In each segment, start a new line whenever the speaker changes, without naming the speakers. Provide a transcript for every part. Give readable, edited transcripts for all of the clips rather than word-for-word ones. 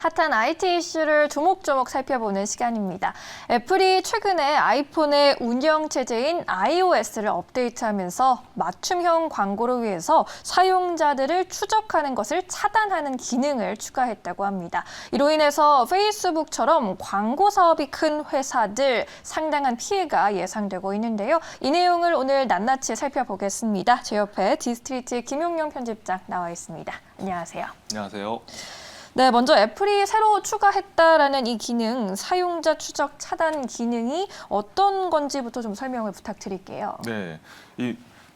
핫한 IT 이슈를 조목조목 살펴보는 시간입니다. 애플이 최근에 아이폰의 운영체제인 iOS를 업데이트하면서 맞춤형 광고를 위해서 사용자들을 추적하는 것을 차단하는 기능을 추가했다고 합니다. 이로 인해서 페이스북처럼 광고 사업이 큰 회사들 상당한 피해가 예상되고 있는데요. 이 내용을 오늘 낱낱이 살펴보겠습니다. 제 옆에 디스트리트 김용영 편집장 나와 있습니다. 안녕하세요.
안녕하세요.
네, 먼저 애플이 새로 추가했다라는 이 기능, 사용자 추적 차단 기능이 어떤 건지부터 좀 설명을 부탁드릴게요.
네,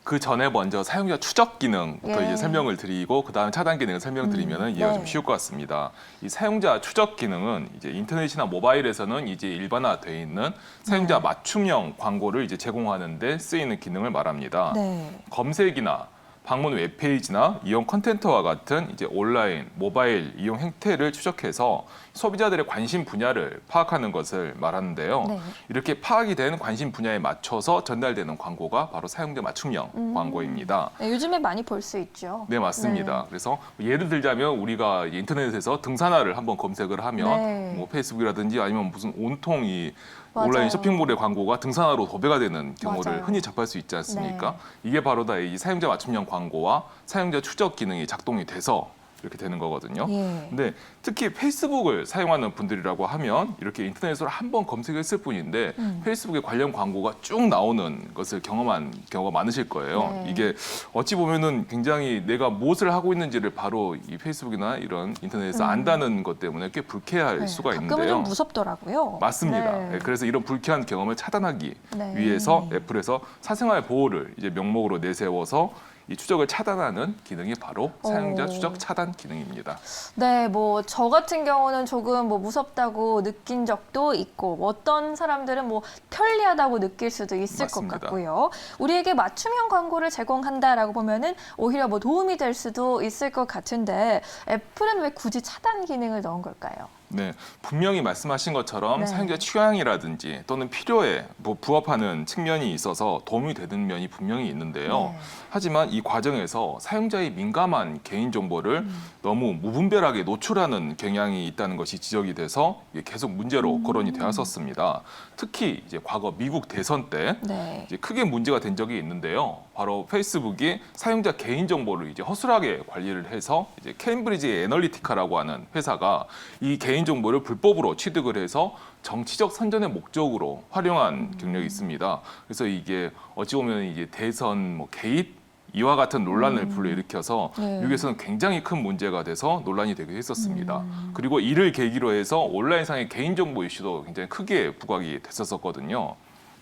그 전에 먼저 사용자 추적 기능부터 이제 설명을 드리고 그다음 차단 기능을 설명드리면 이해가 좀 쉬울 것 같습니다. 이 사용자 추적 기능은 이제 인터넷이나 모바일에서는 이제 일반화되어 있는 사용자 맞춤형 광고를 이제 제공하는 데 쓰이는 기능을 말합니다.
네.
검색이나 방문 웹페이지나 이용 콘텐츠와 같은 이제 온라인, 모바일 이용 행태를 추적해서 소비자들의 관심 분야를 파악하는 것을 말하는데요.
네.
이렇게 파악이 된 관심 분야에 맞춰서 전달되는 광고가 바로 사용자 맞춤형 광고입니다.
네, 요즘에 많이 볼 수 있죠.
네, 맞습니다. 그래서 예를 들자면 우리가 인터넷에서 등산화를 한번 검색을 하면 뭐 페이스북이라든지 아니면 무슨 온통 이 온라인 쇼핑몰의 광고가 등산화로 도배가 되는 경우를 흔히 접할 수 있지 않습니까? 이게 바로 다 이 사용자 맞춤형 광고와 사용자 추적 기능이 작동이 돼서 이렇게 되는 거거든요. 근데 특히 페이스북을 사용하는 분들이라고 하면 이렇게 인터넷으로 한번 검색했을 뿐인데 페이스북에 관련 광고가 쭉 나오는 것을 경험한 경우가 많으실 거예요. 이게 어찌 보면은 굉장히 내가 무엇을 하고 있는지를 바로 이 페이스북이나 이런 인터넷에서 안다는 것 때문에 꽤 불쾌할 수가 있는데요.
가끔은 좀 무섭더라고요.
맞습니다. 그래서 이런 불쾌한 경험을 차단하기 위해서 애플에서 사생활 보호를 이제 명목으로 내세워서 이 추적을 차단하는 기능이 바로 사용자 추적 차단 기능입니다.
네, 뭐 저 같은 경우는 조금 뭐 무섭다고 느낀 적도 있고 어떤 사람들은 뭐 편리하다고 느낄 수도 있을
맞습니다.
것 같고요. 우리에게 맞춤형 광고를 제공한다라고 보면은 오히려 뭐 도움이 될 수도 있을 것 같은데 애플은 왜 굳이 차단 기능을 넣은 걸까요?
네, 분명히 말씀하신 것처럼 사용자 취향이라든지 또는 필요에 부합하는 측면이 있어서 도움이 되는 면이 분명히 있는데요. 하지만 이 과정에서 사용자의 민감한 개인정보를 너무 무분별하게 노출하는 경향이 있다는 것이 지적이 돼서 계속 문제로 거론이 되었었습니다. 특히 이제 과거 미국 대선 때 이제 크게 문제가 된 적이 있는데요. 바로 페이스북이 사용자 개인정보를 이제 허술하게 관리를 해서 이제 케임브리지 애널리티카라고 하는 회사가 이 개인정보를 불법으로 취득을 해서 정치적 선전의 목적으로 활용한 경력이 있습니다. 그래서 이게 어찌 보면 이제 대선 뭐 개입 이와 같은 논란을 불러일으켜서 미국에서는 굉장히 큰 문제가 돼서 논란이 되기도 했었습니다. 그리고 이를 계기로 해서 온라인상의 개인정보 이슈도 굉장히 크게 부각이 됐었거든요.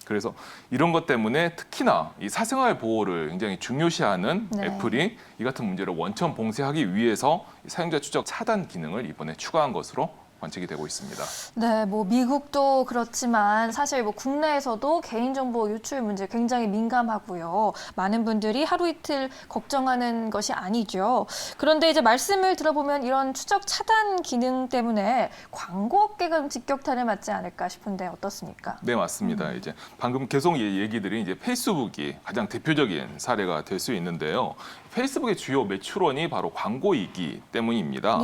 그래서 이런 것 때문에 특히나 이 사생활 보호를 굉장히 중요시하는 애플이 이 같은 문제를 원천 봉쇄하기 위해서 사용자 추적 차단 기능을 이번에 추가한 것으로 관측이 되고 있습니다.
네, 뭐 미국도 그렇지만 사실 뭐 국내에서도 개인정보 유출 문제 굉장히 민감하고요. 많은 분들이 하루 이틀 걱정하는 것이 아니죠. 그런데 이제 말씀을 들어보면 이런 추적 차단 기능 때문에 광고 업계가 좀 직격탄을 맞지 않을까 싶은데 어떻습니까?
네, 맞습니다. 이제 방금 계속 얘기들이 이제 페이스북이 가장 대표적인 사례가 될 수 있는데요. 페이스북의 주요 매출원이 바로 광고이기 때문입니다.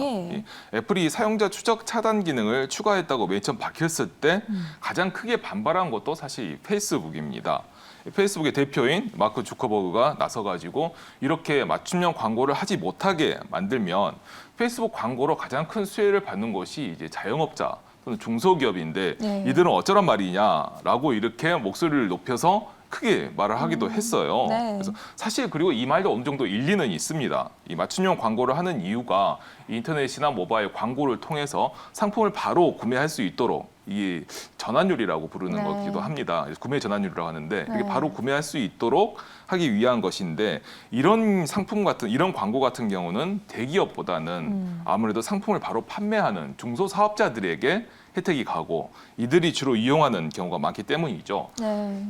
애플이 사용자 추적 차단 기능을 추가했다고 맨 처음 밝혔을 때 가장 크게 반발한 것도 사실 페이스북입니다. 페이스북의 대표인 마크 주커버그가 나서가지고 이렇게 맞춤형 광고를 하지 못하게 만들면 페이스북 광고로 가장 큰 수혜를 받는 것이 이제 자영업자 또는 중소기업인데 이들은 어쩌란 말이냐라고 이렇게 목소리를 높여서 크게 말을 하기도 했어요. 그래서 사실 그리고 이 말도 어느 정도 일리는 있습니다. 이 맞춤형 광고를 하는 이유가 인터넷이나 모바일 광고를 통해서 상품을 바로 구매할 수 있도록 이 전환율이라고 부르는 거기도 합니다. 구매 전환율이라고 하는데 이게 바로 구매할 수 있도록 하기 위한 것인데 이런 상품 같은 이런 광고 같은 경우는 대기업보다는 아무래도 상품을 바로 판매하는 중소사업자들에게 혜택이 가고 이들이 주로 이용하는 경우가 많기 때문이죠.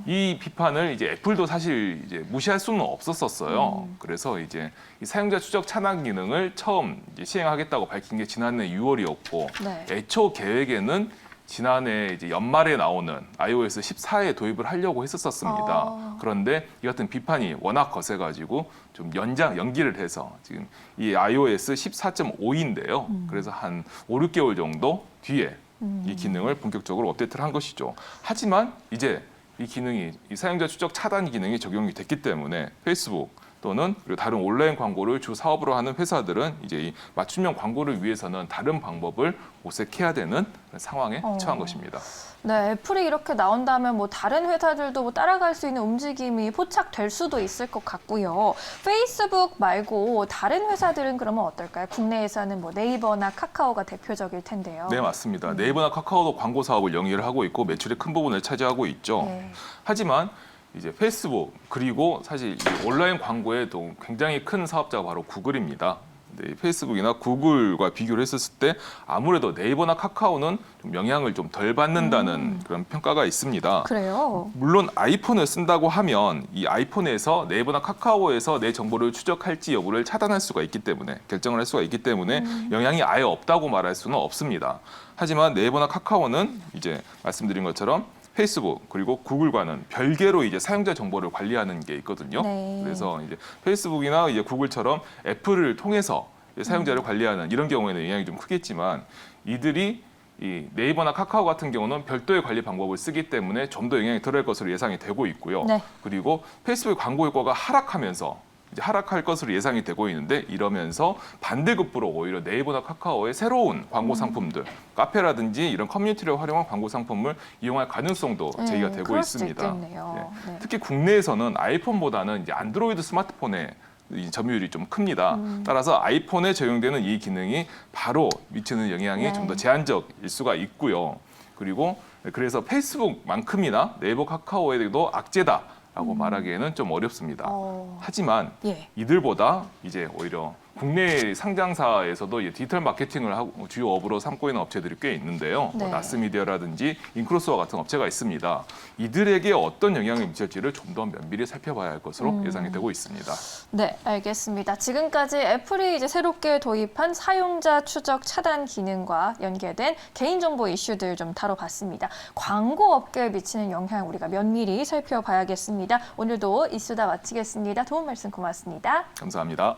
이 비판을 이제 애플도 사실 이제 무시할 수는 없었어요. 그래서 이제 이 사용자 추적 차단 기능을 처음 이제 시행하겠다고 밝힌 게 지난해 6월이었고 애초 계획에는 지난해 이제 연말에 나오는 iOS 14에 도입을 하려고 했었습니다. 그런데 이 같은 비판이 워낙 거세가지고 좀 연기를 해서 지금 이 iOS 14.5인데요. 그래서 한 5, 6개월 정도 뒤에 이 기능을 본격적으로 업데이트를 한 것이죠. 하지만 이제 이 기능이 이 사용자 추적 차단 기능이 적용이 됐기 때문에 페이스북 또는 그리고 다른 온라인 광고를 주 사업으로 하는 회사들은 이제 이 맞춤형 광고를 위해서는 다른 방법을 모색해야 되는 상황에 처한 것입니다.
네, 애플이 이렇게 나온다면 뭐 다른 회사들도 뭐 따라갈 수 있는 움직임이 포착될 수도 있을 것 같고요. 페이스북 말고 다른 회사들은 그러면 어떨까요? 국내에서는 뭐 네이버나 카카오가 대표적일 텐데요.
네, 맞습니다. 네이버나 카카오도 광고 사업을 영위를 하고 있고 매출의 큰 부분을 차지하고 있죠.
네.
하지만 이제 페이스북 그리고 사실 이 온라인 광고에도 굉장히 큰 사업자가 바로 구글입니다. 네, 페이스북이나 구글과 비교를 했었을 때 아무래도 네이버나 카카오는 좀 영향을 좀 덜 받는다는 그런 평가가 있습니다.
그래요?
물론 아이폰을 쓴다고 하면 이 아이폰에서 네이버나 카카오에서 내 정보를 추적할지 여부를 차단할 수가 있기 때문에 결정을 할 수가 있기 때문에 영향이 아예 없다고 말할 수는 없습니다. 하지만 네이버나 카카오는 이제 말씀드린 것처럼 페이스북 그리고 구글과는 별개로 이제 사용자 정보를 관리하는 게 있거든요.
네.
그래서 이제 페이스북이나 이제 구글처럼 애플을 통해서 사용자를 관리하는 이런 경우에는 영향이 좀 크겠지만 이들이 이 네이버나 카카오 같은 경우는 별도의 관리 방법을 쓰기 때문에 좀 더 영향이 덜할 것으로 예상이 되고 있고요.
네.
그리고 페이스북 광고 효과가 하락하면서 이제 하락할 것으로 예상이 되고 있는데 이러면서 반대급부로 오히려 네이버나 카카오의 새로운 광고 상품들, 카페라든지 이런 커뮤니티를 활용한 광고 상품을 이용할 가능성도 제기가 되고
그럴 수도
있습니다.
있겠네요. 네.
특히 국내에서는 아이폰보다는 이제 안드로이드 스마트폰에 이 점유율이 좀 큽니다. 따라서 아이폰에 적용되는 이 기능이 바로 미치는 영향이
네.
좀 더 제한적일 수가 있고요. 그리고 그래서 페이스북만큼이나 네이버 카카오에도 악재다라고 말하기에는 좀 어렵습니다. 하지만
예.
이들보다 이제 오히려 국내 상장사에서도 디지털 마케팅을 하고 주요 업으로 삼고 있는 업체들이 꽤 있는데요.
네.
뭐 나스미디어라든지 인크로스와 같은 업체가 있습니다. 이들에게 어떤 영향을 미칠지를 좀 더 면밀히 살펴봐야 할 것으로 예상이 되고 있습니다.
네, 알겠습니다. 지금까지 애플이 이제 새롭게 도입한 사용자 추적 차단 기능과 연계된 개인정보 이슈들 좀 다뤄봤습니다. 광고 업계에 미치는 영향 우리가 면밀히 살펴봐야겠습니다. 오늘도 이슈다 마치겠습니다. 도움 말씀 고맙습니다.
감사합니다.